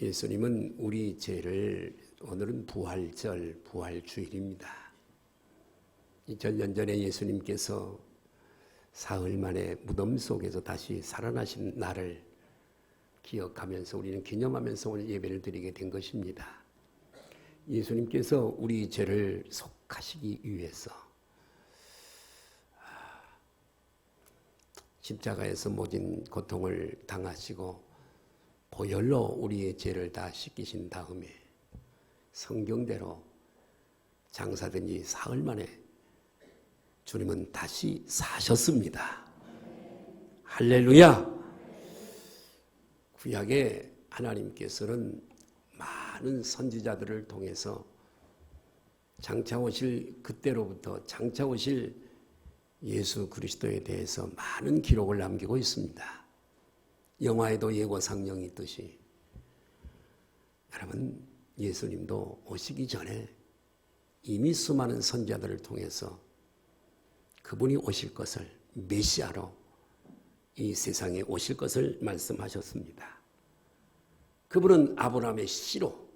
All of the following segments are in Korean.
예수님은 우리 죄를, 오늘은 부활절, 부활주일입니다. 2000년 전에 예수님께서 사흘 만에 무덤 속에서 다시 살아나신 날을 기억하면서 우리는 기념하면서 오늘 예배를 드리게 된 것입니다. 예수님께서 우리 죄를 속하시기 위해서 십자가에서 모진 고통을 당하시고 보혈로 우리의 죄를 다 씻기신 다음에 성경대로 장사된 지 사흘 만에 주님은 다시 사셨습니다. 할렐루야! 구약에 하나님께서는 많은 선지자들을 통해서 장차 오실, 그때로부터 장차 오실 예수 그리스도에 대해서 많은 기록을 남기고 있습니다. 영화에도 예고 상영이 있듯이 여러분, 예수님도 오시기 전에 이미 수많은 선지자들을 통해서 그분이 오실 것을, 메시아로 이 세상에 오실 것을 말씀하셨습니다. 그분은 아브라함의 씨로,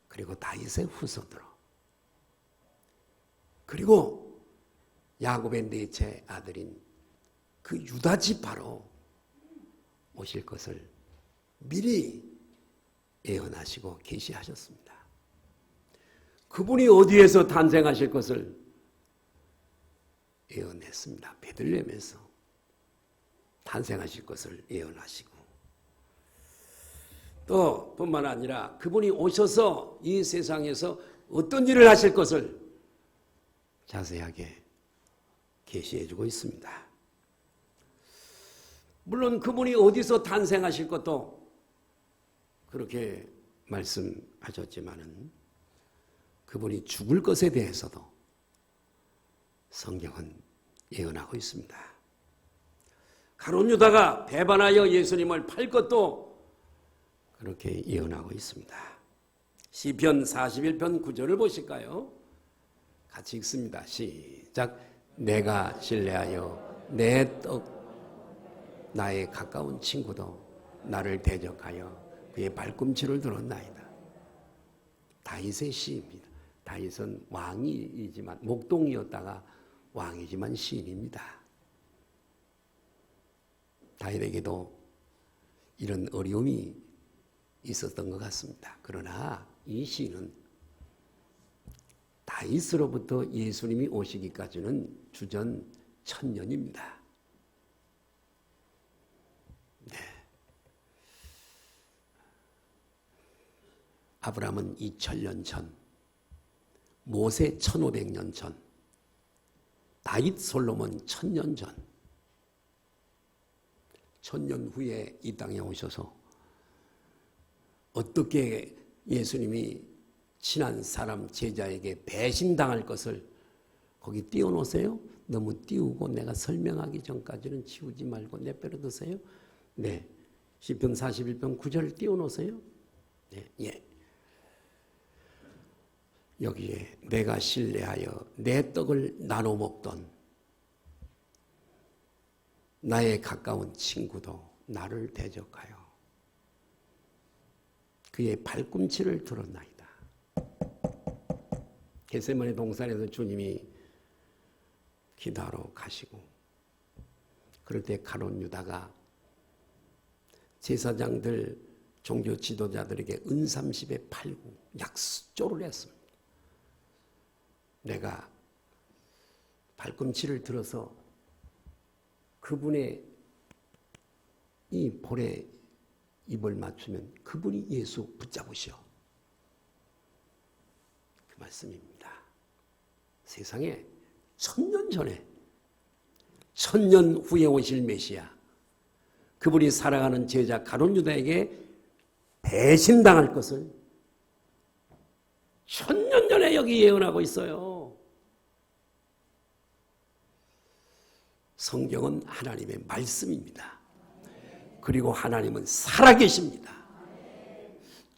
그리고 다윗의 후손으로, 그리고 야곱의 넷째 아들인 그 유다 지파로 오실 것을 미리 예언하시고 계시하셨습니다. 그분이 어디에서 탄생하실 것을 예언했습니다. 베들레헴에서 탄생하실 것을 예언하시고, 또 뿐만 아니라 그분이 오셔서 이 세상에서 어떤 일을 하실 것을 자세하게 계시해주고 있습니다. 물론 그분이 어디서 탄생하실 것도 그렇게 말씀하셨지만은 그분이 죽을 것에 대해서도 성경은 예언하고 있습니다. 가룟 유다가 배반하여 예수님을 팔 것도 그렇게 예언하고 있습니다. 시편 41편 9절을 보실까요? 같이 읽습니다. 시작. 내가 신뢰하여 내 떡, 나의 가까운 친구도 나를 대적하여 그의 발꿈치를 들었나이다. 다윗의 시입니다. 다윗은 왕이지만, 목동이었다가 왕이지만 시인입니다. 다윗에게도 이런 어려움이 있었던 것 같습니다. 그러나 이 시는 다윗으로부터 예수님이 오시기까지는 주전 1000년입니다. 네. 아브라함은 2000년 전, 모세 1500년 전, 다윗 솔로몬 1000년 전, 1000년 후에 이 땅에 오셔서 어떻게 예수님이 친한 사람 제자에게 배신당할 것을 거기 띄워놓으세요? 너무 띄우고 내가 설명하기 전까지는 치우지 말고 내버려 두세요. 네, 시편 41편 9절 띄워놓으세요. 네, 예. 여기에 내가 신뢰하여 내 떡을 나눠 먹던 나의 가까운 친구도 나를 대적하여 그의 발꿈치를 들었나이다. 겟세마네 동산에서 주님이 기도하러 가시고, 그럴 때 가룟 유다가 제사장들, 종교 지도자들에게 은삼십에 팔고 약조를 했습니다. 내가 발꿈치를 들어서 그분의 이 볼에 입을 맞추면 그분이 예수 붙잡으시오. 그 말씀입니다. 세상에 1000년 전에, 1000년 후에 오실 메시아, 그분이 살아가는 제자 가룟 유다에게 배신당할 것을 1000년 전에 여기 예언하고 있어요. 성경은 하나님의 말씀입니다. 그리고 하나님은 살아계십니다.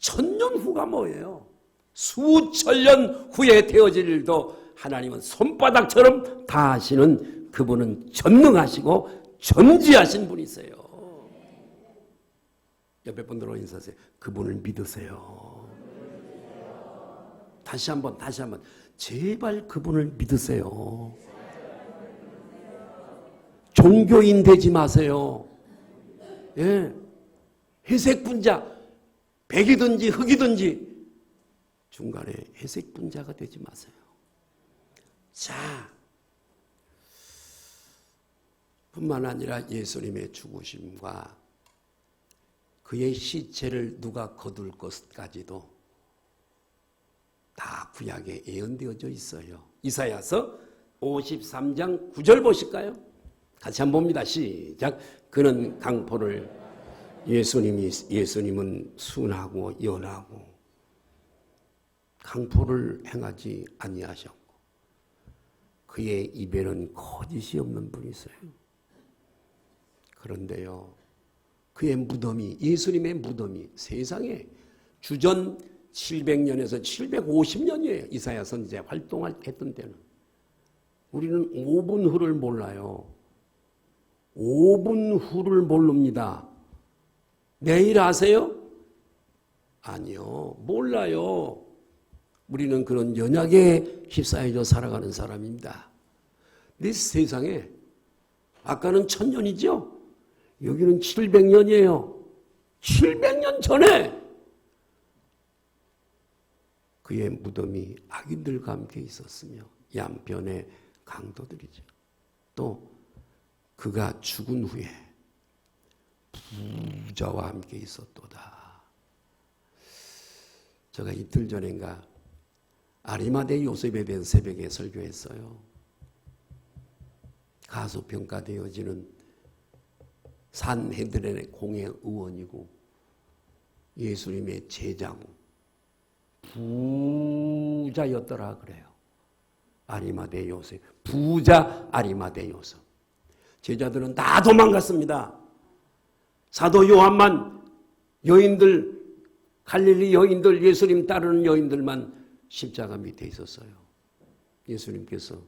1000년 후가 뭐예요? 수천 년 후에 되어질 일도 하나님은 손바닥처럼 다 하시는, 그분은 전능하시고 전지하신 분이세요. 옆에 분들로 인사하세요. 그분을 믿으세요. 다시 한번 제발 그분을 믿으세요. 종교인 되지 마세요. 예, 회색 분자, 백이든지 흑이든지 중간에 회색 분자가 되지 마세요. 자, 뿐만 아니라 예수님의 죽으심과 그의 시체를 누가 거둘 것까지도 다 구약에 예언되어져 있어요. 이사야서 53장 9절 보실까요? 같이 한번 봅니다. 시작. 그는 강포를 예수님은 순하고 연하고 강포를 행하지 아니하셨고 그의 입에는 거짓이 없는 분이세요. 그런데요, 그의 무덤이, 예수님의 무덤이 세상에 주전 700년에서 750년이에요. 이사야 선지자 활동했던 때는. 우리는 5분 후를 몰라요. 5분 후를 모릅니다. 내일 아세요? 아니요, 몰라요. 우리는 그런 연약에 휩싸여져 살아가는 사람입니다. 근데 세상에 아까는 1000년이죠? 여기는 700년이에요. 700년 전에 그의 무덤이 악인들과 함께 있었으며 양편의 강도들이죠. 또 그가 죽은 후에 부자와 함께 있었도다. 제가 이틀 전인가 아리마대 요셉에 대한 새벽에 설교했어요. 가소평가되어지는 산헤드렌의 공회 의원이고 예수님의 제자고 부자였더라 그래요. 아리마대 요셉, 부자 아리마대 요셉. 제자들은 다 도망갔습니다. 사도 요한만, 여인들, 갈릴리 여인들, 예수님 따르는 여인들만 십자가 밑에 있었어요. 예수님께서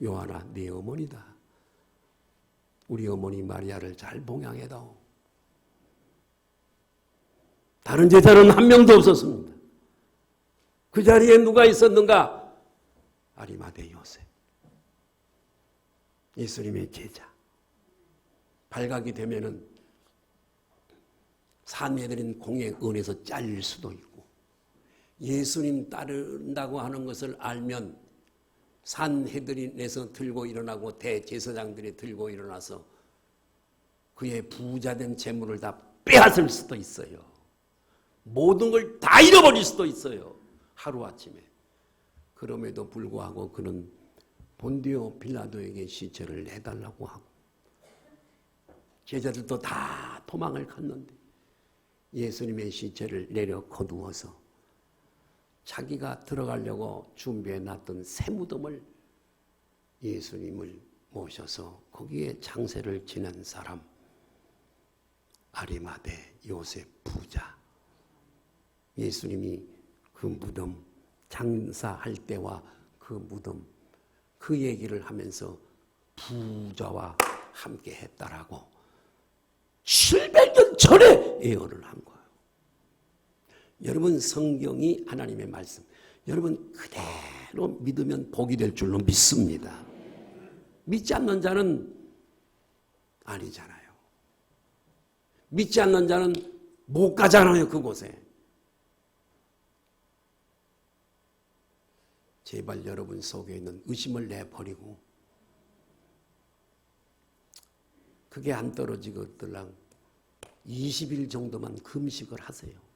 요한아, 네 어머니다. 우리 어머니 마리아를 잘 봉양해다오. 다른 제자는 한 명도 없었습니다. 그 자리에 누가 있었는가? 아리마대 요셉, 예수님의 제자. 발각이 되면은 산헤드린 공회의원에서 잘릴 수도 있고, 예수님 따른다고 하는 것을 알면 산헤드린에서 들고 일어나고 대제사장들이 들고 일어나서 그의 부자된 재물을 다 빼앗을 수도 있어요. 모든 걸 다 잃어버릴 수도 있어요. 하루아침에. 그럼에도 불구하고 그는 본디오 빌라도에게 시체를 내달라고 하고 제자들도 다 도망을 갔는데 예수님의 시체를 내려 거두어서 자기가 들어가려고 준비해놨던 새 무덤을 예수님을 모셔서 거기에 장세를 지낸 사람, 아리마대 요셉 부자. 예수님이 그 무덤 장사할 때와 그 무덤 그 얘기를 하면서 부자와 함께 했다라고 700년 전에 예언을 한 거예요. 여러분, 성경이 하나님의 말씀, 여러분 그대로 믿으면 복이 될 줄로 믿습니다. 믿지 않는 자는 아니잖아요. 믿지 않는 자는 못 가잖아요, 그곳에. 제발 여러분 속에 있는 의심을 내버리고 그게 안 떨어지거들랑 20일 정도만 금식을 하세요.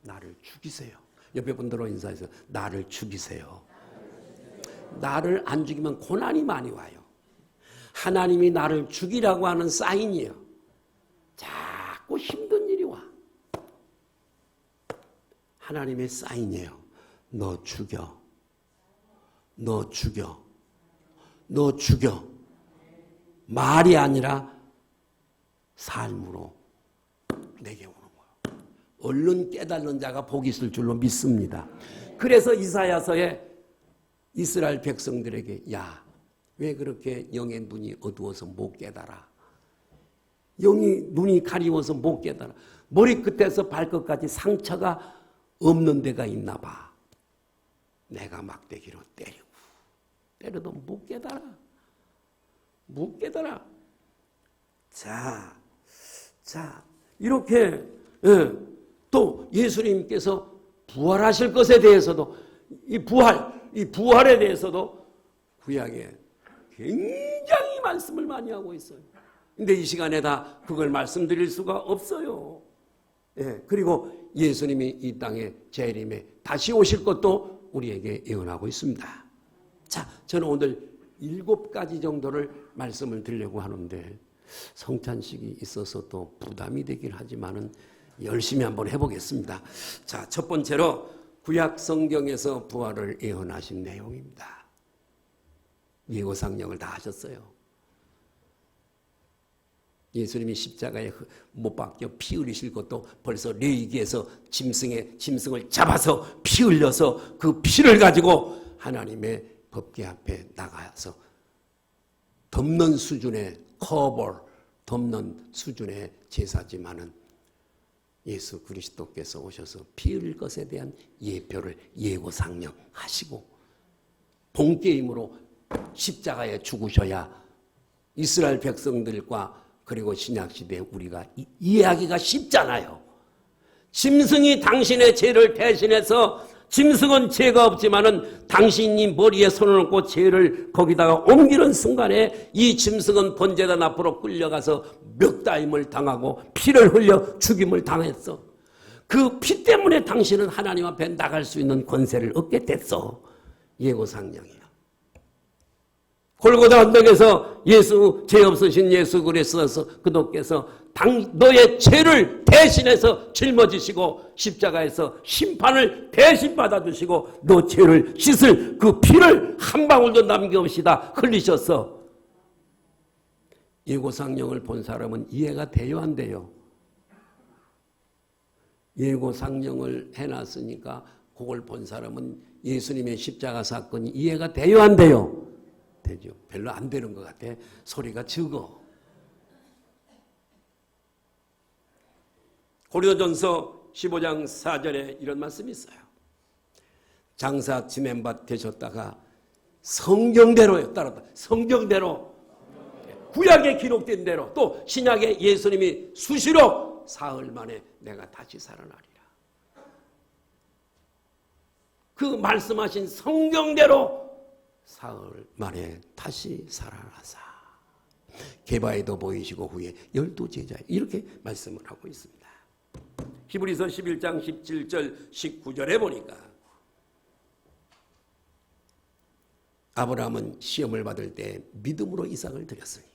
나를 죽이세요. 옆에 분들로 인사해서 나를 죽이세요. 나를 안 죽이면 고난이 많이 와요. 하나님이 나를 죽이라고 하는 사인이에요. 자꾸 힘든 일이 와. 하나님의 사인이에요. 너 죽여. 너 죽여. 너 죽여. 말이 아니라 삶으로 내게 오는 거예요. 얼른 깨달는 자가 복이 있을 줄로 믿습니다. 그래서 이사야서에 이스라엘 백성들에게 야, 왜 그렇게 영의 눈이 어두워서 못 깨달아? 영이 눈이 가리워서 못 깨달아. 머리끝에서 발끝까지 상처가 없는 데가 있나 봐. 내가 막대기로 때려도 못 깨달아. 못 깨달아. 자, 이렇게 또 예수님께서 부활하실 것에 대해서도 이 부활에 대해서도 구약에 굉장히 말씀을 많이 하고 있어요. 근데 이 시간에 다 그걸 말씀드릴 수가 없어요. 그리고 예수님이 이 땅에 재림에 다시 오실 것도 우리에게 예언하고 있습니다. 자, 저는 오늘 7가지 정도를 말씀을 드리려고 하는데 성찬식이 있어서 또 부담이 되긴 하지만은 열심히 한번 해보겠습니다. 자, 첫 번째로 구약 성경에서 부활을 예언하신 내용입니다. 예고상령을 다 하셨어요. 예수님이 십자가에 못 박혀 피 흘리실 것도 벌써 레위기에서 짐승을 잡아서 피 흘려서 그 피를 가지고 하나님의 법궤 앞에 나가서 덮는 수준의 덮는 수준의 제사지만은 예수 그리스도께서 오셔서 피 흘릴 것에 대한 예표를 예고상령하시고 본게임으로 십자가에 죽으셔야 이스라엘 백성들과 그리고 신약시대에 우리가 이해하기가 쉽잖아요. 짐승이 당신의 죄를 대신해서 짐승은 죄가 없지만은 당신이 머리에 손을 얹고 죄를 거기다가 옮기는 순간에 이 짐승은 번제단 앞으로 끌려가서 멱다임을 당하고 피를 흘려 죽임을 당했어. 그 피 때문에 당신은 하나님 앞에 나갈 수 있는 권세를 얻게 됐어. 예고상령이야. 골고다 언덕에서 죄 없으신 예수 그리스도께서 너의 죄를 대신해서 짊어지시고 십자가에서 심판을 대신 받아주시고 너 죄를 씻을 그 피를 한 방울도 남김없이 다 흘리셨어. 예고상령을 본 사람은 이해가 돼요, 안 돼요? 예고상령을 해놨으니까 그걸 본 사람은 예수님의 십자가 사건이 이해가 돼요, 안 돼요? 되죠. 별로 안 되는 것 같아. 소리가 적어. 고린도전서 15장 4절에 이런 말씀이 있어요. 장사 지낸밭 되셨다가 성경대로요. 따랐다. 성경대로 구약에 기록된 대로 또 신약에 예수님이 수시로 사흘 만에 내가 다시 살아나리라. 그 말씀하신 성경대로 사흘 만에 다시 살아나사 게바에도 보이시고 후에 12제자 이렇게 말씀을 하고 있습니다. 히브리서 11장 17절 19절에 보니까 아브라함은 시험을 받을 때 믿음으로 이삭을 드렸으니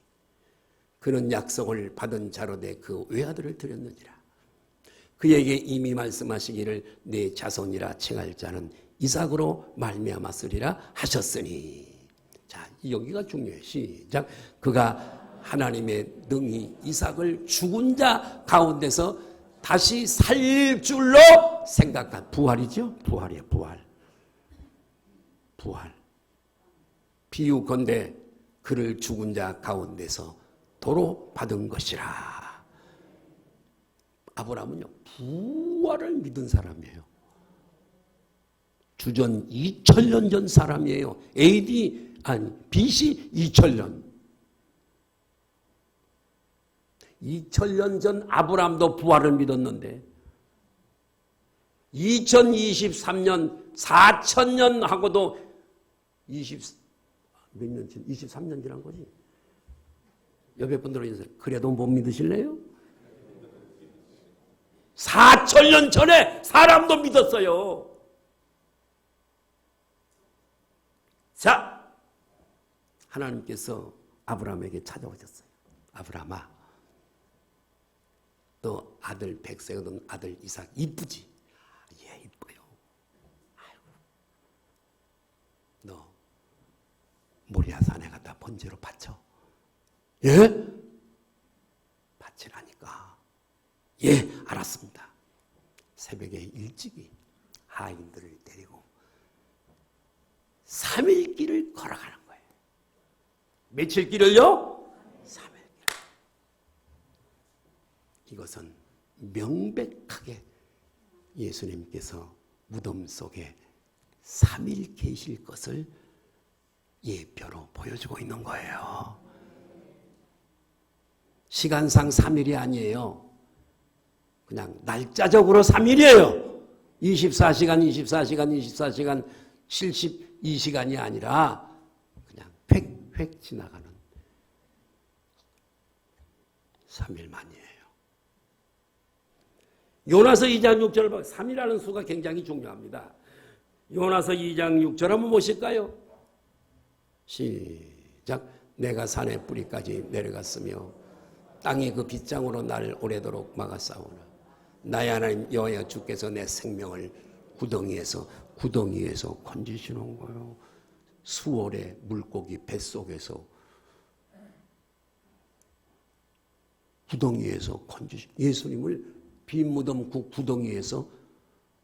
그는 약속을 받은 자로 돼 그 외아들을 드렸느니라. 그에게 이미 말씀하시기를 내 자손이라 칭할 자는 이삭으로 말미암았으리라 하셨으니. 자, 여기가 중요해. 시작. 그가 하나님의 능히 이삭을 죽은 자 가운데서 다시 살릴 줄로 생각한 부활이죠. 부활이에요. 부활. 비유컨대 그를 죽은 자 가운데서 도로 받은 것이라. 아브라함은요 부활을 믿은 사람이에요. 주전 2000년 전 사람이에요. BC 2000년. 2000년 전 아브라함도 부활을 믿었는데 2023년 4000년 하고도 몇 년 전? 23년 지난 거지. 옆에 분들은 인사 그래도 못 믿으실래요? 4000년 전에 사람도 믿었어요. 자, 하나님께서 아브라함에게 찾아오셨어요. 아브라함아, 너 아들 백세가 넌 아들 이삭 이쁘지? 예, 이뻐요. 아이고, 너 모리아 산에 갖다 번제로 바쳐. 예? 바치라니까. 예, 알았습니다. 새벽에 일찍이 하인들을 데리고 3일 길을 걸어가는 거예요. 며칠 길을요? 3일 길. 이것은 명백하게 예수님께서 무덤 속에 3일 계실 것을 예표로 보여주고 있는 거예요. 시간상 3일이 아니에요. 그냥 날짜적으로 3일이에요. 24시간, 24시간, 24시간, 72시간이 아니라 그냥 획획 지나가는 3일만이에요. 요나서 2장 6절을 보면 3이라는 수가 굉장히 중요합니다. 요나서 2장 6절 한번 보실까요? 시작. 내가 산의 뿌리까지 내려갔으며 땅이 그 빗장으로 나를 오래도록 막았사오나 나의 하나님 여호와 주께서 내 생명을 구덩이에서 건지시는 거예요. 수월의 물고기 뱃속에서 구덩이에서 예수님을 빈 무덤 구덩이에서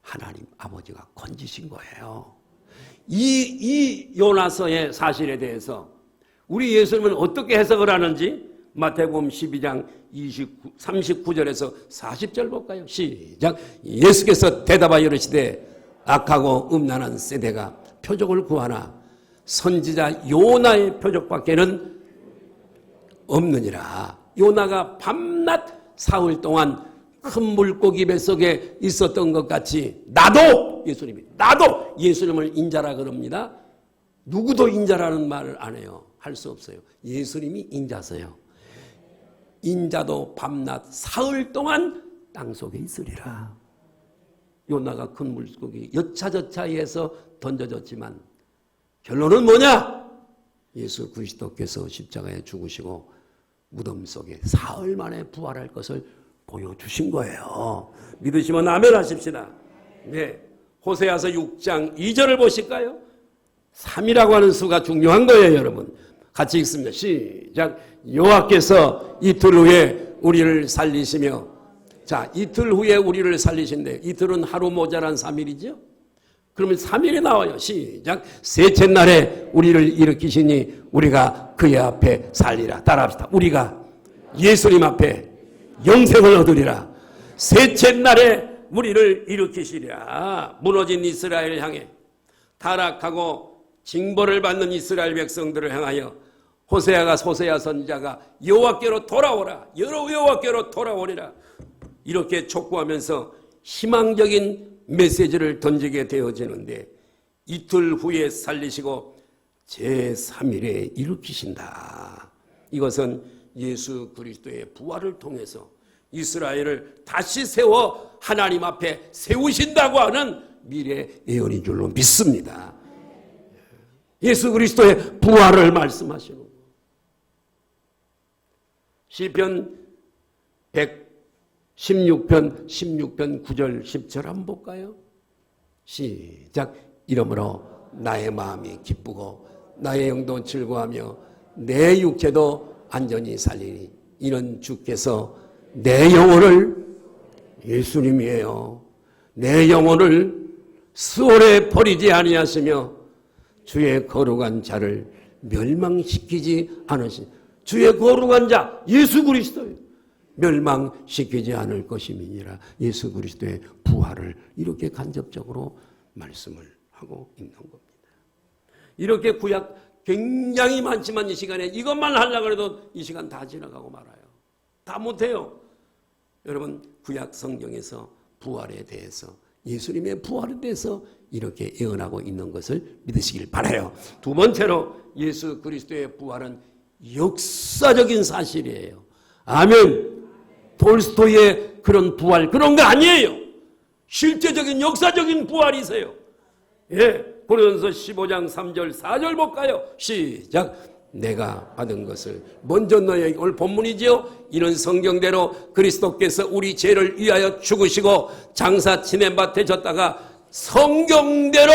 하나님 아버지가 건지신 거예요. 이 요나서의 사실에 대해서 우리 예수님은 어떻게 해석을 하는지 마태복음 12장 39절에서 40절 볼까요? 시작. 예수께서 대답하여 이르시되 악하고 음란한 세대가 표적을 구하나 선지자 요나의 표적밖에는 없느니라. 요나가 밤낮 사흘 동안 큰 물고기 뱃속에 있었던 것 같이 나도 예수님을 인자라 그럽니다. 누구도 인자라는 말을 안 해요. 할 수 없어요. 예수님이 인자세요. 인자도 밤낮 사흘 동안 땅속에 있으리라. 요나가 큰 물고기 여차저차해서 던져졌지만 결론은 뭐냐? 예수 그리스도께서 십자가에 죽으시고 무덤 속에 사흘 만에 부활할 것을 보여주신 거예요. 믿으시면 아멘 하십시다. 네, 호세아서 6장 2절을 보실까요? 3이라고 하는 수가 중요한 거예요, 여러분. 같이 읽습니다. 시작. 여호와께서 이틀 후에 우리를 살리시며, 자, 이틀 후에 우리를 살리신대. 이틀은 하루 모자란 3일이죠. 그러면 3일이 나와요. 시작. 셋째 날에 우리를 일으키시니 우리가 그의 앞에 살리라. 따라합시다. 우리가 예수님 앞에 영생을 얻으리라. 셋째 날에 우리를 일으키시리라. 무너진 이스라엘을 향해, 타락하고 징벌을 받는 이스라엘 백성들을 향하여 호세아 선지자가 여호와께로 돌아오라, 여호와께로 돌아오리라, 이렇게 촉구하면서 희망적인 메시지를 던지게 되어지는데, 이틀 후에 살리시고 제3일에 일으키신다. 이것은 예수 그리스도의 부활을 통해서 이스라엘을 다시 세워 하나님 앞에 세우신다고 하는 미래 예언인 줄로 믿습니다. 예수 그리스도의 부활을 말씀하시는 거예요. 시편 116편 9절 10절 한번 볼까요? 시작. 이러므로 나의 마음이 기쁘고 나의 영도 즐거워하며 내 육체도 안전히 살리니 이는 주께서 내 영혼을, 예수님이에요, 내 영혼을 수월에 버리지 아니하시며 주의 거룩한 자를 멸망시키지 않으시. 주의 거룩한 자 예수 그리스도예요. 멸망시키지 않을 것임이니라. 예수 그리스도의 부활을 이렇게 간접적으로 말씀을 하고 있는 겁니다. 이렇게 구약 굉장히 많지만 이 시간에 이것만 하려고 해도 이 시간 다 지나가고 말아요. 다 못해요. 여러분, 구약 성경에서 부활에 대해서, 예수님의 부활에 대해서 이렇게 예언하고 있는 것을 믿으시길 바라요. 두 번째로, 예수 그리스도의 부활은 역사적인 사실이에요. 아멘. 톨스토이의 그런 부활, 그런 거 아니에요. 실제적인 역사적인 부활이세요. 예, 고린도서 15장 3절 4절 볼까요? 시작. 내가 받은 것을 먼저 너희에게, 오늘 본문이지요. 이런 성경대로 그리스도께서 우리 죄를 위하여 죽으시고 장사 지낸밭에 졌다가 성경대로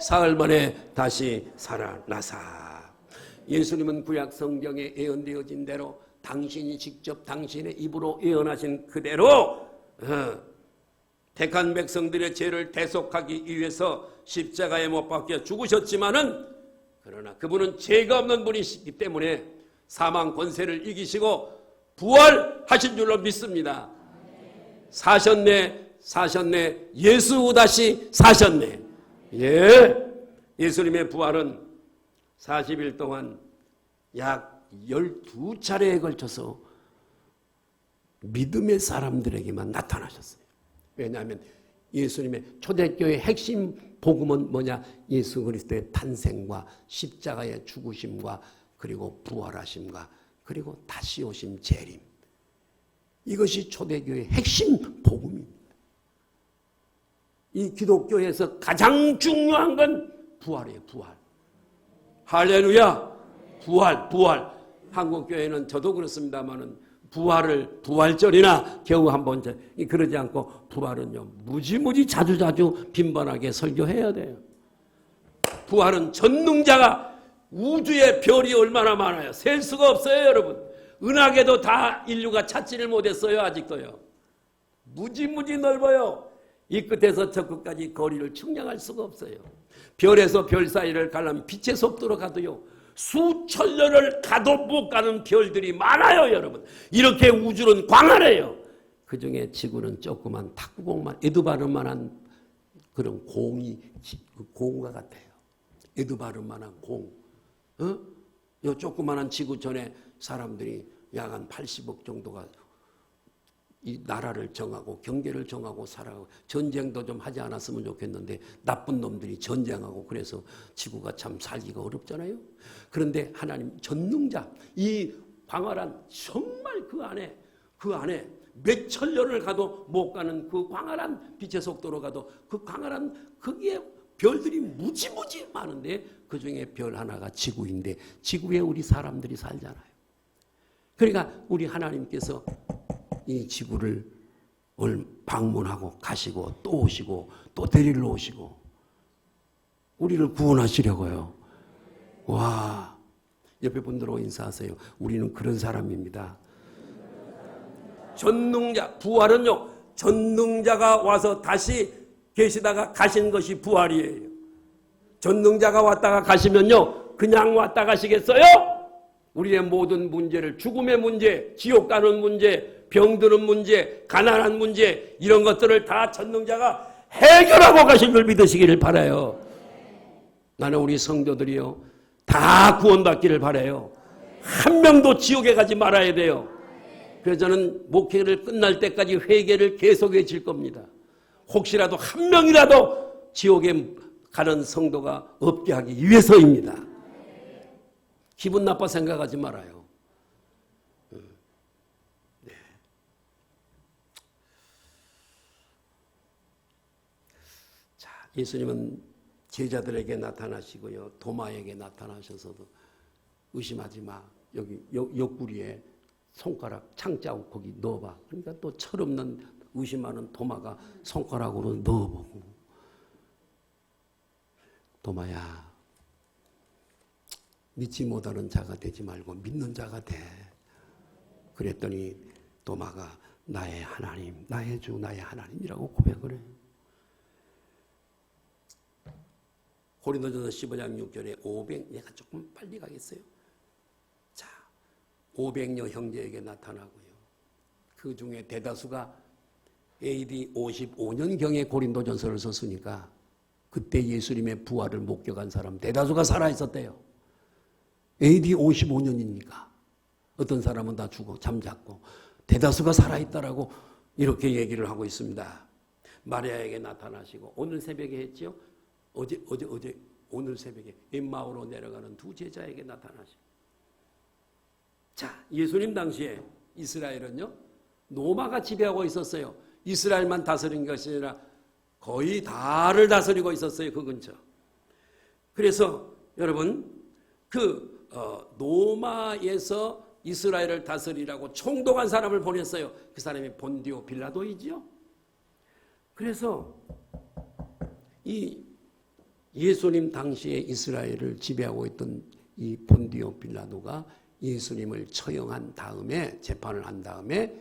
사흘 만에 다시 살아나사. 예수님은 구약 성경에 예언되어진 대로 당신이 직접 당신의 입으로 예언하신 그대로 택한 백성들의 죄를 대속하기 위해서 십자가에 못 박혀 죽으셨지만은, 그러나 그분은 죄가 없는 분이시기 때문에 사망 권세를 이기시고 부활하신 줄로 믿습니다. 사셨네, 사셨네. 예수 다시 사셨네. 예. 예수님의 부활은 40일 동안 약 12차례에 걸쳐서 믿음의 사람들에게만 나타나셨어요. 왜냐하면 예수님의 초대교회의 핵심 복음은 뭐냐? 예수 그리스도의 탄생과 십자가의 죽으심과 그리고 부활하심과 그리고 다시 오심 재림. 이것이 초대교회의 핵심 복음입니다. 이 기독교에서 가장 중요한 건 부활이에요. 부활. 할렐루야. 부활, 부활. 한국교회는 저도 그렇습니다만은 부활을 부활절이나 겨우 한 번 그러지 않고 부활은요 무지무지 자주자주 빈번하게 설교해야 돼요. 부활은 전능자가 우주의 별이 얼마나 많아요. 셀 수가 없어요, 여러분. 은하계도 다 인류가 찾지를 못했어요, 아직도요. 무지무지 넓어요. 이 끝에서 저 끝까지 거리를 측량할 수가 없어요. 별에서 별 사이를 가려면 빛의 속도로 가도요 수천 년을 가도 못 가는 별들이 많아요, 여러분. 이렇게 우주는 광활해요. 그 중에 지구는 조그만 탁구공만 에드바르만한 그런 공과 같아요. 에드바르만한 공. 요 조그만한 지구 전에 사람들이 약 한 80억 정도가 이 나라를 정하고 경계를 정하고 살아가고 전쟁도 좀 하지 않았으면 좋겠는데 나쁜 놈들이 전쟁하고 그래서 지구가 참 살기가 어렵잖아요. 그런데 하나님 전능자 이 광활한 정말 그 안에 몇천 년을 가도 못 가는 그 광활한 빛의 속도로 가도 그 광활한 거기에 별들이 무지무지 많은데 그중에 별 하나가 지구인데 지구에 우리 사람들이 살잖아요. 그러니까 우리 하나님께서 이 지구를 방문하고 가시고 또 오시고 또 데리러 오시고 우리를 구원하시려고요. 와, 옆에 분들하고 인사하세요. 우리는 그런 사람입니다. 전능자, 부활은요 전능자가 와서 다시 계시다가 가신 것이 부활이에요. 전능자가 왔다가 가시면요 그냥 왔다 가시겠어요? 우리의 모든 문제를 죽음의 문제, 지옥 가는 문제, 병드는 문제, 가난한 문제 이런 것들을 다 전능자가 해결하고 가신 줄 믿으시기를 바라요. 나는 우리 성도들이요 다 구원받기를 바라요. 한 명도 지옥에 가지 말아야 돼요. 그래서 저는 목회를 끝날 때까지 회개를 계속해 질 겁니다. 혹시라도 한 명이라도 지옥에 가는 성도가 없게 하기 위해서입니다. 기분 나빠 생각하지 말아요. 네. 자, 예수님은 제자들에게 나타나시고요. 도마에게 나타나셔서도 의심하지 마. 여기 옆구리에 손가락 창자국 거기 넣어봐. 그러니까 또 철없는 의심하는 도마가 손가락으로 넣어보고 도마야 믿지 못하는 자가 되지 말고 믿는 자가 돼. 그랬더니 도마가 나의 하나님, 나의 주, 나의 하나님이라고 고백을 해요. 고린도전서 15장 6절에 내가 조금 빨리 가겠어요. 자, 500여 형제에게 나타나고요. 그 중에 대다수가 AD 55년경에 고린도전서를 썼으니까 그때 예수님의 부활을 목격한 사람 대다수가 살아있었대요. AD 55년이니까 어떤 사람은 다 죽어 잠잤고 대다수가 살아있다라고 이렇게 얘기를 하고 있습니다. 마리아에게 나타나시고 오늘 새벽에 했지요. 어제 오늘 새벽에 엠마오로 내려가는 두 제자에게 나타나시고. 자, 예수님 당시에 이스라엘은요 로마가 지배하고 있었어요. 이스라엘만 다스린 것이 아니라 거의 다를 다스리고 있었어요. 그 근처. 그래서 여러분 로마에서 이스라엘을 다스리라고 총독한 사람을 보냈어요. 그 사람이 본디오 빌라도이지요. 그래서 이 예수님 당시에 이스라엘을 지배하고 있던 이 본디오 빌라도가 예수님을 처형한 다음에 재판을 한 다음에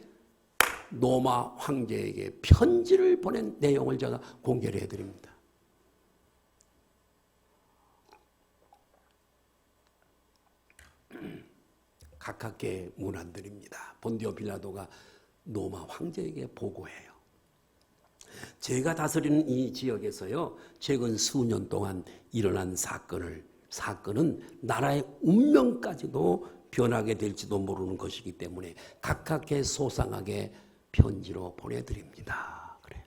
로마 황제에게 편지를 보낸 내용을 제가 공개를 해드립니다. 가깝게 문안드립니다. 본디오 빌라도가 로마 황제에게 보고해요. 제가 다스리는 이 지역에서요, 최근 수년 동안 일어난 사건은 나라의 운명까지도 변하게 될지도 모르는 것이기 때문에 각각의 소상하게 편지로 보내드립니다. 그래요.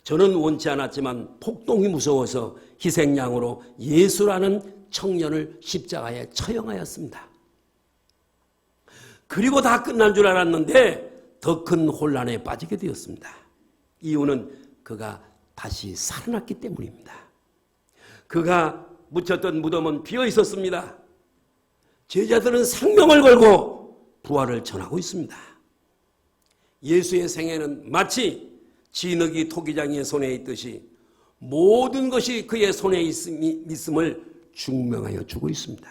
저는 원치 않았지만 폭동이 무서워서 희생양으로 예수라는 청년을 십자가에 처형하였습니다. 그리고 다 끝난 줄 알았는데 더 큰 혼란에 빠지게 되었습니다. 이유는 그가 다시 살아났기 때문입니다. 그가 묻혔던 무덤은 비어 있었습니다. 제자들은 생명을 걸고 부활을 전하고 있습니다. 예수의 생애는 마치 진흙이 토기장이의 손에 있듯이 모든 것이 그의 손에 있음을 증명하여 주고 있습니다.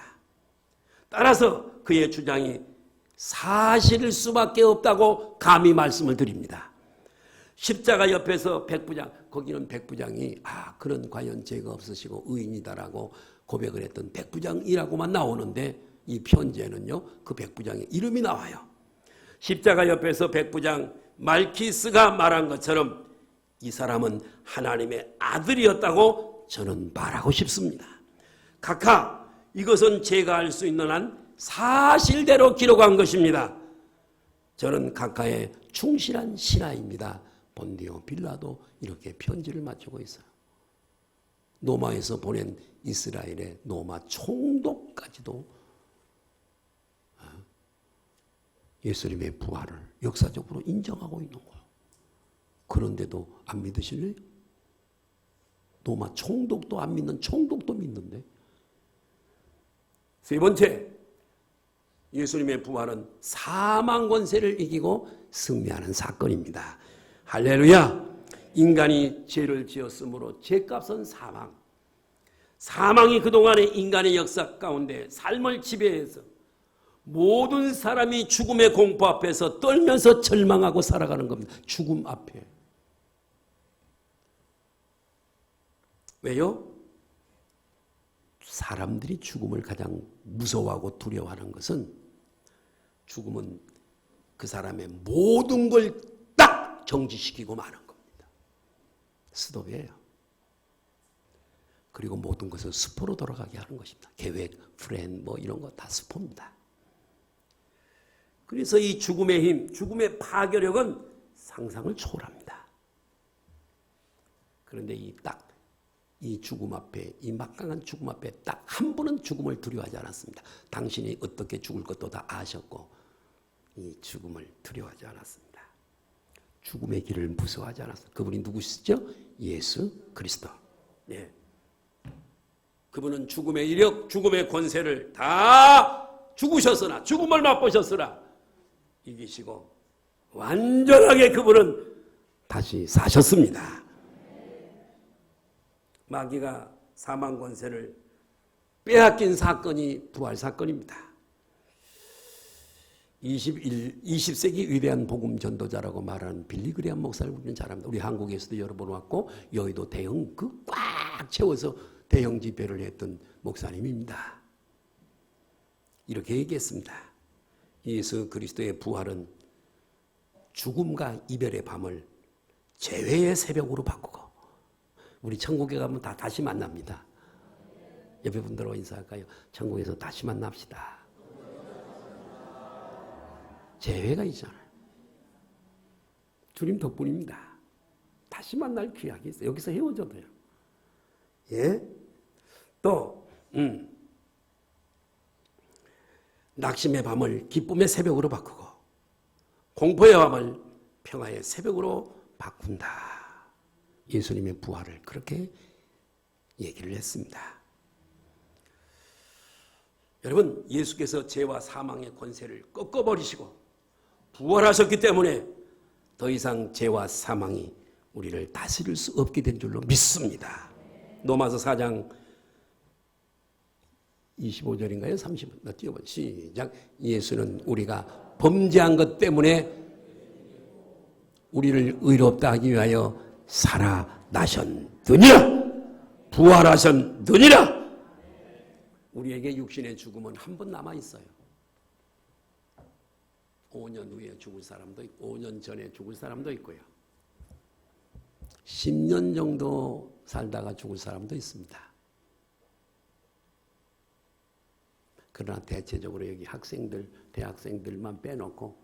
따라서 그의 주장이 사실일 수밖에 없다고 감히 말씀을 드립니다. 십자가 옆에서 백부장, 거기는 백부장이 그는 과연 죄가 없으시고 의인이다라고 고백을 했던 백부장이라고만 나오는데 이 편지에는요 그 백부장의 이름이 나와요. 십자가 옆에서 백부장 말키스가 말한 것처럼 이 사람은 하나님의 아들이었다고 저는 말하고 싶습니다. 각하, 이것은 제가 알 수 있는 한 사실대로 기록한 것입니다. 저는 각하의 충실한 신하입니다. 본디오 빌라도 이렇게 편지를 마치고 있어요. 로마에서 보낸 이스라엘의 로마 총독까지도 예수님의 부활을 역사적으로 인정하고 있는 거예요. 그런데도 안 믿으실래요? 로마 총독도 안 믿는 총독도 믿는데. 세 번째, 예수님의 부활은 사망 권세를 이기고 승리하는 사건입니다. 할렐루야! 인간이 죄를 지었으므로 죄값은 사망. 사망이 그동안의 인간의 역사 가운데 삶을 지배해서 모든 사람이 죽음의 공포 앞에서 떨면서 절망하고 살아가는 겁니다. 죽음 앞에. 왜요? 사람들이 죽음을 가장 무서워하고 두려워하는 것은 죽음은 그 사람의 모든 걸 딱 정지시키고 마는 겁니다. 스톱이에요. 그리고 모든 것을 수포로 돌아가게 하는 것입니다. 계획, 플랜 이런 거 다 수포입니다. 그래서 이 죽음의 힘, 죽음의 파괴력은 상상을 초월합니다. 그런데 이 죽음 앞에, 이 막강한 죽음 앞에 딱 한 분은 죽음을 두려워하지 않았습니다. 당신이 어떻게 죽을 것도 다 아셨고 이 죽음을 두려워하지 않았습니다. 죽음의 길을 무서워하지 않았습니다. 그분이 누구시죠? 예수 그리스도. 네. 그분은 죽음의 이력, 죽음의 권세를 다 죽으셨으나, 죽음을 맛보셨으나 이기시고 완전하게 그분은 다시 사셨습니다. 마귀가 사망 권세를 빼앗긴 사건이 부활 사건입니다. 20세기 위대한 복음 전도자라고 말하는 빌리 그레이엄 목사를 우리는 잘 압니다. 우리 한국에서도 여러 번 왔고 여의도 대형 꽉 채워서 대형 집회를 했던 목사님입니다. 이렇게 얘기했습니다. 예수 그리스도의 부활은 죽음과 이별의 밤을 재회의 새벽으로 바꾸고 우리 천국에 가면 다 다시 만납니다. 옆에 분들하고 인사할까요? 천국에서 다시 만납시다. 재회가 있잖아요. 주님 덕분입니다. 다시 만날 기약이 있어요. 여기서 헤어져도요. 예? 또 낙심의 밤을 기쁨의 새벽으로 바꾸고 공포의 밤을 평화의 새벽으로 바꾼다. 예수님의 부활을 그렇게 얘기를 했습니다. 여러분, 예수께서 죄와 사망의 권세를 꺾어버리시고 부활하셨기 때문에 더 이상 죄와 사망이 우리를 다스릴 수 없게 된 줄로 믿습니다. 로마서 4장 25절인가요? 30절 띄워봐. 시작. 예수는 우리가 범죄한 것 때문에 우리를 의롭다 하기 위하여 살아나셨느니라. 부활하셨느니라. 우리에게 육신의 죽음은 한 번 남아있어요. 5년 후에 죽을 사람도 있고 5년 전에 죽을 사람도 있고요. 10년 정도 살다가 죽을 사람도 있습니다. 그러나 대체적으로 여기 학생들, 대학생들만 빼놓고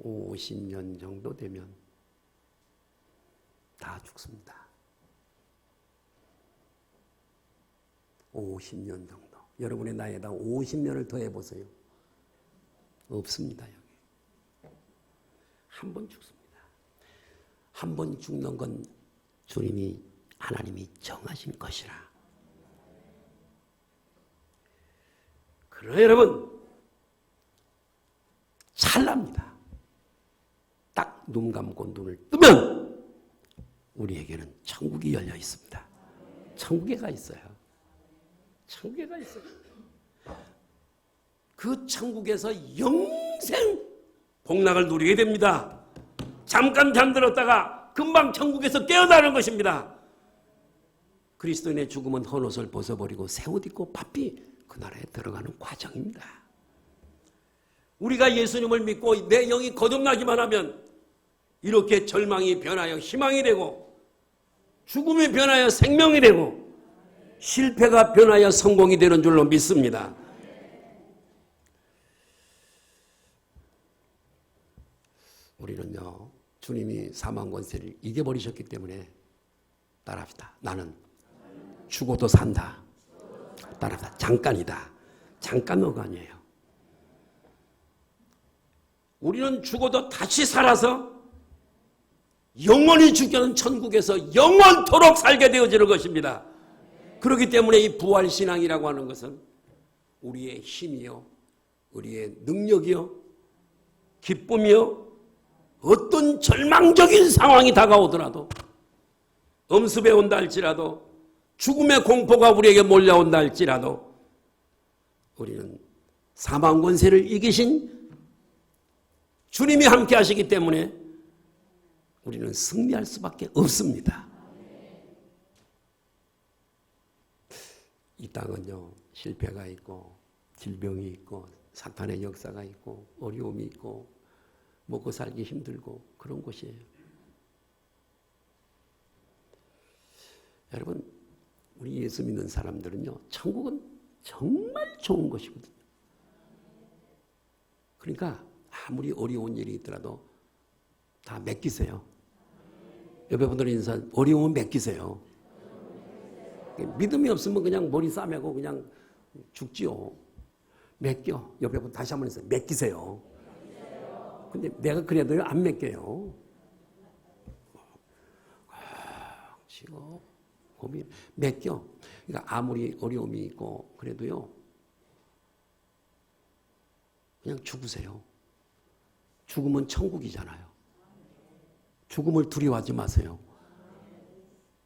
50년 정도 되면 다 죽습니다. 50년 정도. 여러분의 나이에다 50년을 더해보세요. 없습니다. 여기. 한 번 죽습니다. 한 번 죽는 건 주님이 하나님이 정하신 것이라. 그러나 여러분 찰나입니다. 딱 눈 감고 눈을 뜨면 우리에게는 천국이 열려 있습니다. 천국에 가 있어요. 천국에 가 있어요. 그 천국에서 영생 복락을 누리게 됩니다. 잠깐 잠들었다가 금방 천국에서 깨어나는 것입니다. 그리스도인의 죽음은 헌옷을 벗어버리고 새 옷 입고 바삐 그 나라에 들어가는 과정입니다. 우리가 예수님을 믿고 내 영이 거듭나기만 하면 이렇게 절망이 변하여 희망이 되고 죽음이 변하여 생명이 되고 실패가 변하여 성공이 되는 줄로 믿습니다. 우리는요, 주님이 사망 권세를 이겨버리셨기 때문에 따라합시다. 나는 죽어도 산다. 따라합시다. 잠깐이다. 잠깐어가 아니에요. 우리는 죽어도 다시 살아서 영원히 죽여는 천국에서 영원토록 살게 되어지는 것입니다. 그렇기 때문에 이 부활신앙이라고 하는 것은 우리의 힘이요, 우리의 능력이요, 기쁨이요, 어떤 절망적인 상황이 다가오더라도, 엄습에 온다 할지라도, 죽음의 공포가 우리에게 몰려온다 할지라도 우리는 사망 권세를 이기신 주님이 함께 하시기 때문에 우리는 승리할 수밖에 없습니다. 이 땅은요, 실패가 있고 질병이 있고 사탄의 역사가 있고 어려움이 있고 먹고 살기 힘들고 그런 곳이에요. 여러분, 우리 예수 믿는 사람들은요, 천국은 정말 좋은 것이거든요. 그러니까 아무리 어려운 일이 있더라도 다 맡기세요. 옆에 분들 인사, 어려우면 맡기세요. 믿음이 없으면 그냥 머리 싸매고 그냥 죽지요. 맡겨. 옆에 분 다시 한번 해서 맡기세요. 근데 내가 그래도요, 안 맡겨요. 지금 고민, 맡겨. 그러니까 아무리 어려움이 있고 그래도요, 그냥 죽으세요. 죽으면 천국이잖아요. 죽음을 두려워하지 마세요.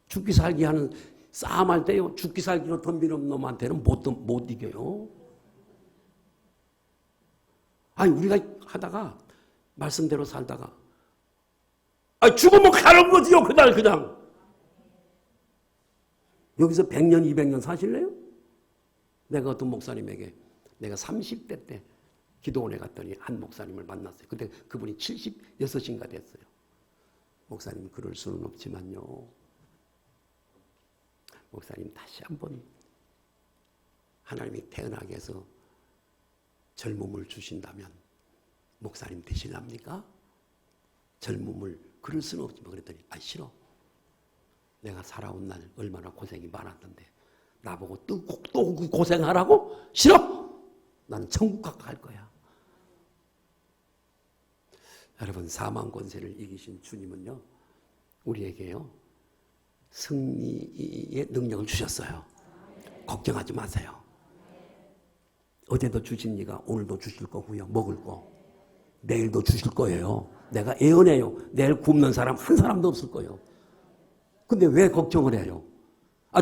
죽기 살기 하는 싸움할 때요, 죽기 살기로 덤비는 놈한테는 못 이겨요. 아니, 우리가 하다가 말씀대로 살다가 죽으면 가는 거지요. 그날 그냥. 여기서 100년 200년 사실래요? 내가 어떤 목사님에게 내가 30대 때 기도원에 갔더니 한 목사님을 만났어요. 근데 그분이 76인가 됐어요. 목사님, 그럴 수는 없지만요, 목사님 다시 한번 하나님이 태어나게 해서 젊음을 주신다면 목사님 되실랍니까? 젊음을 그럴 수는 없지만 그랬더니 싫어. 내가 살아온 날 얼마나 고생이 많았던데 나보고 또 고생하라고? 싫어. 나는 천국 갈 거야. 여러분, 사망 권세를 이기신 주님은요, 우리에게요, 승리의 능력을 주셨어요. 걱정하지 마세요. 어제도 주신 이가 오늘도 주실 거고요. 먹을 거. 내일도 주실 거예요. 내가 예언해요. 내일 굶는 사람 한 사람도 없을 거예요. 근데 왜 걱정을 해요?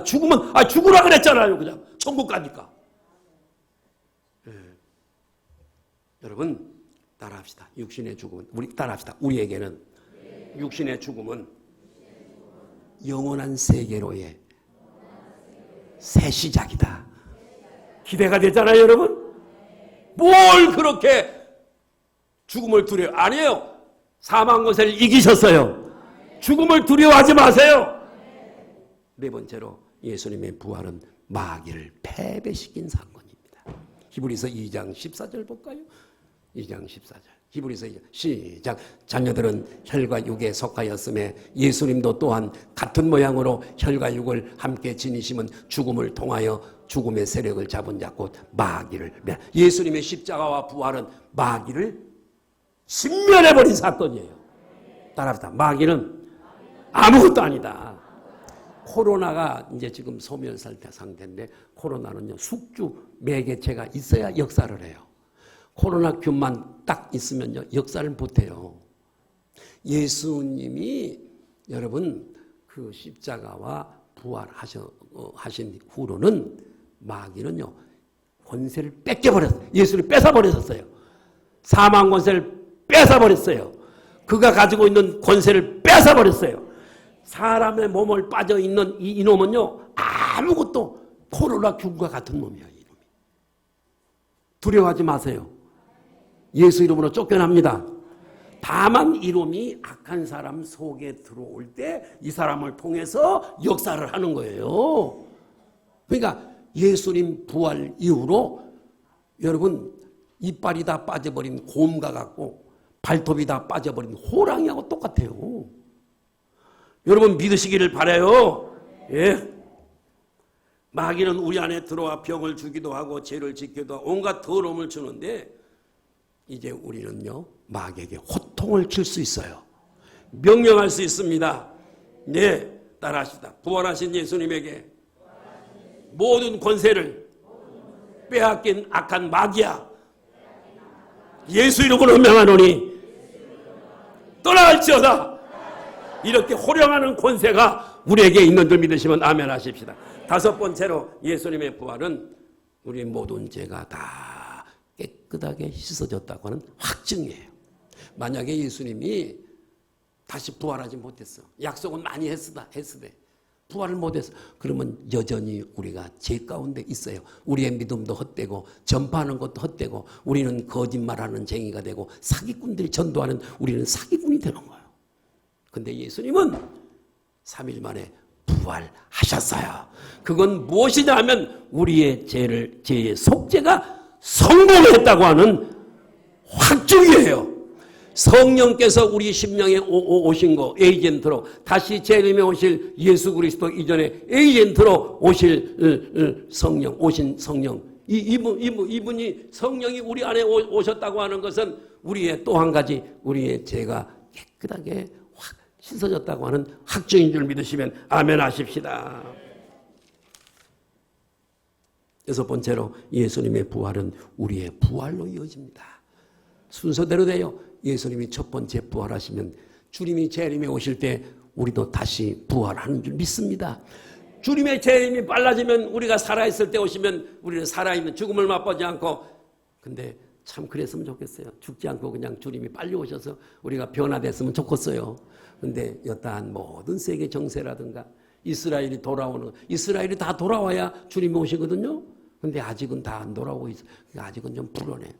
죽으면, 죽으라 그랬잖아요. 그냥. 천국 가니까. 네. 여러분, 따라합시다. 육신의 죽음은, 따라합시다. 우리에게는 육신의 죽음은 영원한 세계로의 새 시작이다. 기대가 되잖아요, 여러분? 뭘 그렇게 죽음을 두려워? 아니에요. 사망 권세를 이기셨어요. 죽음을 두려워하지 마세요. 네 번째로 예수님의 부활은 마귀를 패배시킨 사건입니다. 히브리서 2장 14절 볼까요? 2장 14절. 히브리서 2장 시작. 자녀들은 혈과 육에 속하였음에 예수님도 또한 같은 모양으로 혈과 육을 함께 지니심은 죽음을 통하여 죽음의 세력을 잡은 자 곧 마귀를. 예수님의 십자가와 부활은 마귀를 신멸해버린 사건이에요. 따라합시다. 마귀는 아무것도 아니다. 코로나가 이제 지금 소멸 상태인데 코로나는요 숙주 매개체가 있어야 역사를 해요. 코로나 균만 딱 있으면요 역사를 못해요. 예수님이 여러분 그 십자가와 부활하신 후로는 마귀는요 권세를 뺏겨버렸어요. 예수를 뺏어버렸어요. 사망 권세를 뺏어버렸어요. 그가 가지고 있는 권세를 뺏어버렸어요. 사람의 몸을 빠져있는 이놈은요 아무것도 코로나균과 같은 몸이에요. 이놈이. 두려워하지 마세요. 예수 이름으로 쫓겨납니다. 다만 이놈이 악한 사람 속에 들어올 때 이 사람을 통해서 역사를 하는 거예요. 그러니까 예수님 부활 이후로 여러분 이빨이 다 빠져버린 곰과 같고 발톱이 다 빠져버린 호랑이하고 똑같아요. 여러분 믿으시기를 바라요. 예. 마귀는 우리 안에 들어와 병을 주기도 하고 죄를 짓기도 하고 온갖 더러움을 주는데 이제 우리는요 마귀에게 호통을 칠 수 있어요. 명령할 수 있습니다. 네, 따라하시다. 부활하신 예수님에게 모든 권세를 빼앗긴 악한 마귀야, 예수 이름으로 명하노니 떠나갈지어다. 이렇게 호령하는 권세가 우리에게 있는 줄 믿으시면 아멘 하십시다. 다섯 번째로 예수님의 부활은 우리 모든 죄가 다 깨끗하게 씻어졌다고 하는 확증이에요. 만약에 예수님이 다시 부활하지 못했어. 약속은 많이 했으되 부활을 못했어. 그러면 여전히 우리가 죄 가운데 있어요. 우리의 믿음도 헛되고 전파하는 것도 헛되고 우리는 거짓말하는 쟁이가 되고 사기꾼들이 전도하는 우리는 사기꾼이 되는 거예요. 근데 예수님은 3일 만에 부활하셨어요. 그건 무엇이냐 하면 우리의 죄의 속죄가 성공했다고 하는 확증이에요. 성령께서 우리 심령에 오신 거 에이전트로 다시 재림에 오실 예수 그리스도 이전에 에이전트로 오실 성령, 오신 성령, 이분이 성령이 우리 안에 오셨다고 하는 것은 우리의 또 한 가지 우리의 죄가 깨끗하게 확 씻어졌다고 하는 확증인 줄 믿으시면 아멘 하십시다. 여섯 번째로 예수님의 부활은 우리의 부활로 이어집니다. 순서대로 돼요. 예수님이 첫 번째 부활하시면 주님이 재림에 오실 때 우리도 다시 부활하는 줄 믿습니다. 주님의 재림이 빨라지면 우리가 살아있을 때 오시면 우리는 살아있는 죽음을 맛보지 않고, 근데 참 그랬으면 좋겠어요. 죽지 않고 그냥 주님이 빨리 오셔서 우리가 변화됐으면 좋겠어요. 근데 여타한 모든 세계 정세라든가 이스라엘이 돌아오는, 이스라엘이 다 돌아와야 주님이 오시거든요. 근데 아직은 다 안 돌아오고 있어요. 아직은 좀 불안해.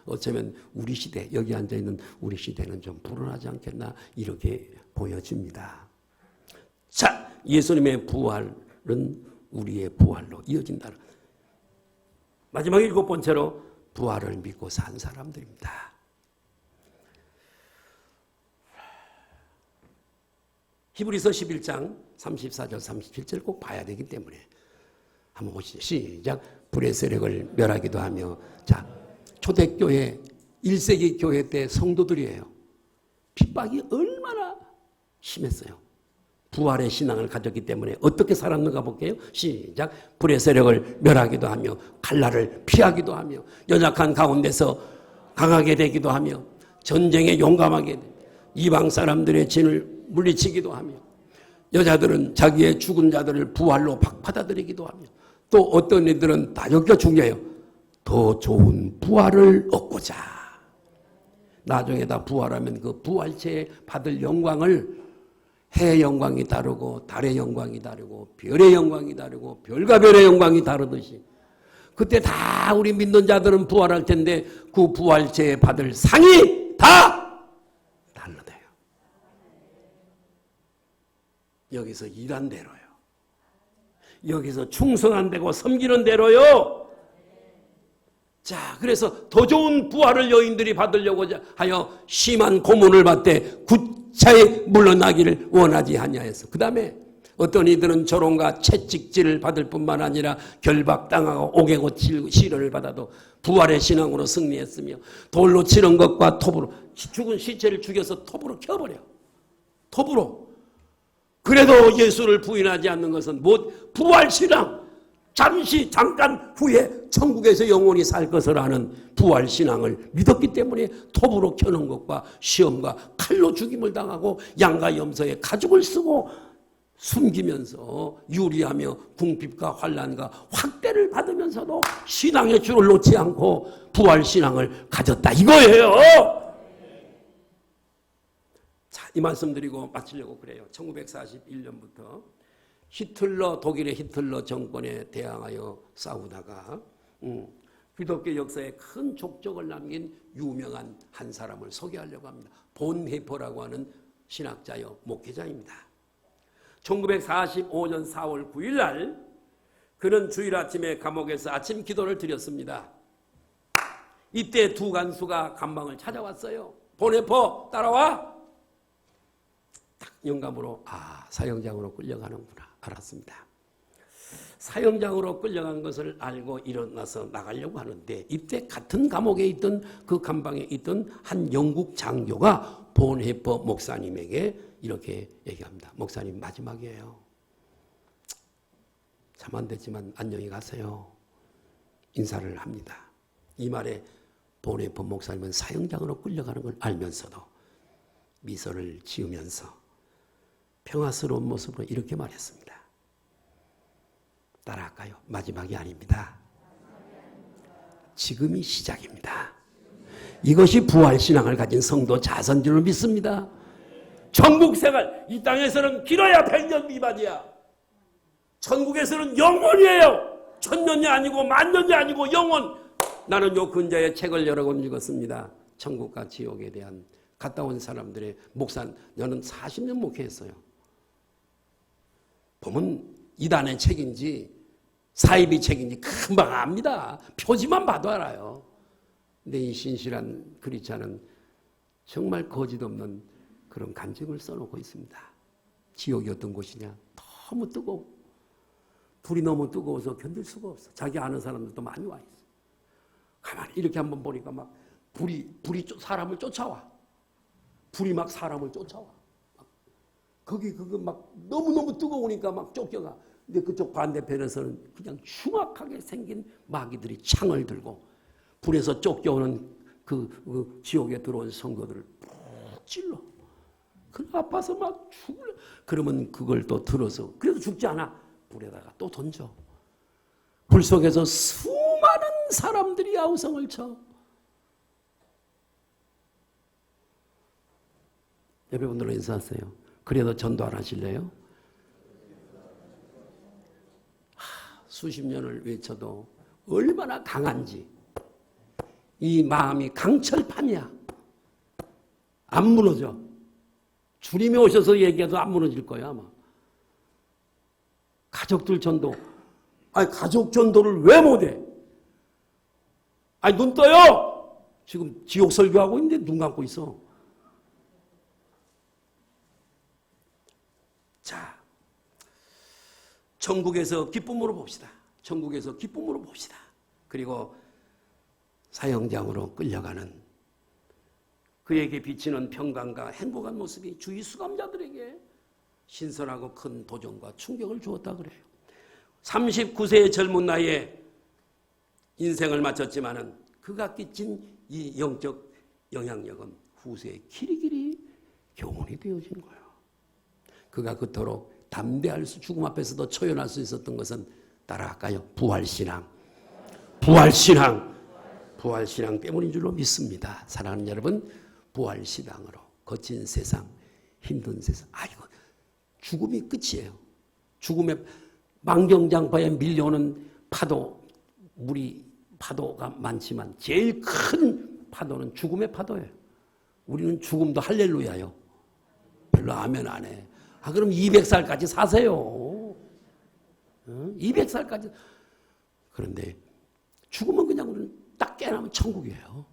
어쩌면 우리 시대, 여기 앉아있는 우리 시대는 좀 불안하지 않겠나 이렇게 보여집니다. 자, 예수님의 부활은 우리의 부활로 이어진다. 마지막 일곱 번째로 부활을 믿고 산 사람들입니다. 히브리서 11장 34절 37절 꼭 봐야 되기 때문에 한번 보시죠. 시작. 불의 세력을 멸하기도 하며. 자, 초대교회 1세기 교회 때 성도들이에요. 핍박이 얼마나 심했어요. 부활의 신앙을 가졌기 때문에 어떻게 살았는가 볼게요. 시작. 불의 세력을 멸하기도 하며 칼날을 피하기도 하며 연약한 가운데서 강하게 되기도 하며 전쟁에 용감하게 되며 이방 사람들의 진을 물리치기도 하며 여자들은 자기의 죽은 자들을 부활로 받아들이기도 하며 또 어떤 이들은 다 여기가 중요해요. 더 좋은 부활을 얻고자. 나중에 다 부활하면 그 부활체에 받을 영광을 해의 영광이 다르고 달의 영광이 다르고 별의 영광이 다르고 별과 별의 영광이 다르듯이 그때 다 우리 믿는 자들은 부활할 텐데 그 부활체에 받을 상이 다 달라요. 여기서 일한 대로요. 여기서 충성한 대고 섬기는 대로요. 자, 그래서 더 좋은 부활을 여인들이 받으려고 하여 심한 고문을 받되 구차히 물러나기를 원하지 아니하였어. 그 다음에 어떤 이들은 조롱과 채찍질을 받을 뿐만 아니라 결박당하고 옥외고 시련을 받아도 부활의 신앙으로 승리했으며 돌로 치는 것과 톱으로 죽은 시체를 죽여서 톱으로 켜버려. 톱으로. 그래도 예수를 부인하지 않는 것은 부활 신앙. 잠깐 후에 천국에서 영원히 살 것을 아는 부활 신앙을 믿었기 때문에 톱으로 켜는 것과 시험과 칼로 죽임을 당하고 양과 염소의 가죽을 쓰고 숨기면서 유리하며 궁핍과 환난과 확대를 받으면서도 신앙의 줄을 놓지 않고 부활 신앙을 가졌다 이거예요. 자, 이 말씀 드리고 마치려고 그래요. 1941년부터 독일의 히틀러 정권에 대항하여 싸우다가 기독교 역사에 큰 족적을 남긴 유명한 한 사람을 소개하려고 합니다. 본헤퍼라고 하는 신학자요 목회자입니다. 1945년 4월 9일 날 그는 주일 아침에 감옥에서 아침 기도를 드렸습니다. 이때 두 간수가 감방을 찾아왔어요. 본헤퍼 따라와. 딱 영감으로 사형장으로 끌려가는구나 알았습니다. 사형장으로 끌려간 것을 알고 일어나서 나가려고 하는데 이때 같은 감옥에 있던 그 감방에 있던 한 영국 장교가 본헤퍼 목사님에게 이렇게 얘기합니다. 목사님 마지막이에요. 참 안 됐지만 안녕히 가세요. 인사를 합니다. 이 말에 본헤퍼 목사님은 사형장으로 끌려가는 걸 알면서도 미소를 지으면서 평화스러운 모습으로 이렇게 말했습니다. 따라할까요? 마지막이 아닙니다. 지금이 시작입니다. 이것이 부활신앙을 가진 성도 자선줄을 믿습니다. 천국생활, 이 땅에서는 길어야 100년 미만이야. 천국에서는 영원이에요. 1000년이 아니고 10,000년이 아니고 영원. 나는 요 근자의 책을 여러 권 읽었습니다. 천국과 지옥에 대한 갔다 온 사람들의 목사, 저는 40년 목회했어요. 보면 이단의 책인지 사이비 책인지 금방 압니다. 표지만 봐도 알아요. 근데 이 신실한 크리스찬은 정말 거짓 없는 그런 간증을 써놓고 있습니다. 지옥이 어떤 곳이냐? 너무 뜨거워. 불이 너무 뜨거워서 견딜 수가 없어. 자기 아는 사람들도 많이 와 있어. 가만히 이렇게 한번 보니까 막 불이 사람을 쫓아와. 불이 막 사람을 쫓아와. 거기 그거 막 너무너무 뜨거우니까 막 쫓겨가. 근데 그쪽 반대편에서는 그냥 흉악하게 생긴 마귀들이 창을 들고 불에서 쫓겨오는 그 지옥에 들어온 성도들을 푹 찔러. 그 아파서 막 죽을래. 그러면 그걸 또 들어서 그래도 죽지 않아. 불에다가 또 던져. 불 속에서 수많은 사람들이 아우성을 쳐. 여러분들로 인사하세요. 그래도 전도 안 하실래요? 수십 년을 외쳐도 얼마나 강한지. 이 마음이 강철판이야. 안 무너져. 주님이 오셔서 얘기해도 안 무너질 거야 아마. 가족들 전도. 가족 전도를 왜 못해? 눈 떠요. 지금 지옥 설교하고 있는데 눈 감고 있어. 자, 천국에서 기쁨으로 봅시다. 천국에서 기쁨으로 봅시다. 그리고 사형장으로 끌려가는 그에게 비치는 평강과 행복한 모습이 주위 수감자들에게 신선하고 큰 도전과 충격을 주었다 그래요. 39세의 젊은 나이에 인생을 마쳤지만은 그가 끼친 이 영적 영향력은 후세에 길이길이 교훈이 되어진 거예요. 그가 그토록 담대할 수, 죽음 앞에서도 초연할 수 있었던 것은 따라갈까요? 부활신앙. 부활신앙 때문인 줄로 믿습니다. 사랑하는 여러분, 부활신앙으로 거친 세상, 힘든 세상. 이거 죽음이 끝이에요. 죽음의 망경장파에 밀려오는 파도, 파도가 많지만 제일 큰 파도는 죽음의 파도예요. 우리는 죽음도 할렐루야요. 별로 아멘 안 해. 그럼 200살까지 사세요. 200살까지. 그런데 죽으면 그냥 우리는 딱 깨어나면 천국이에요.